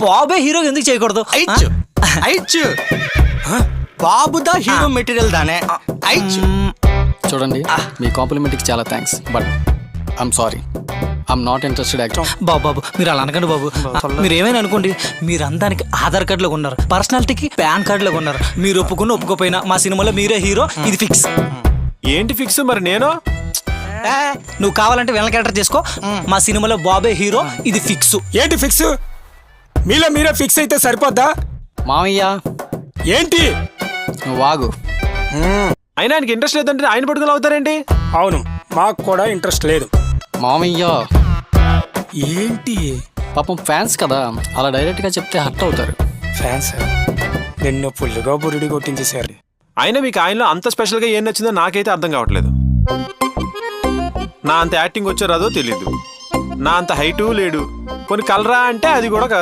బాబే హీరో ఎందుకు చేయకూడదు? ఐచ్చు బాబు దా హీరో మెటీరియల్ దానే ఐచ్చు. చూడండి, మీ కాంప్లిమెంట్కి చాలా thanks, but I'm sorry, I'm not interested actor. బాబు మీరు అలా అనకండి బాబు. మీరు ఏమైనా అనుకోండి, మీరు అందానికి ఆధార్ కార్డులో ఉన్నారు, పర్సనాలిటీకి పాన్ కార్డులో ఉన్నారు. మీరు ఒప్పుకున్న ఒప్పుకోపోయినా మా సినిమాలో మీరే హీరో, ఇది ఫిక్స్. ఏంటి ఫిక్స్? మరి నేను నువ్వు కావాలంటే వెళ్ళ క్యారెక్టర్ చేసుకో, మా సినిమాలో బాబే హీరో, ఇది ఫిక్స్. ఏంటి ఫిక్స్? మీలో మీరే ఫిక్స్ అయితే సరిపోద్దా? మామయ్య ఏంటి? నువ్వు వాగు. అయినా ఆయనకి ఇంట్రెస్ట్ లేదంటే ఆయన పట్టుకుని అవుతారేంటి? అవును, మాకు కూడా ఇంట్రెస్ట్ లేదు. మామయ్య ఏంటి పాపం ఫ్యాన్స్ కదా, అలా డైరెక్ట్గా చెప్తే హర్ట్ అవుతారు. ఫ్యాన్స్ నిన్ను పుల్లుగా బురుడి కొట్టించేశారు. అయినా మీకు ఆయనలో అంత స్పెషల్గా ఏం నచ్చిందో నాకైతే అర్థం కావట్లేదు. నా అంత యాక్టింగ్ వచ్చో రాదో తెలీదు, నా అంత హైటు లేడు, కొన్ని కలరా అంటే అది కూడా కాదు.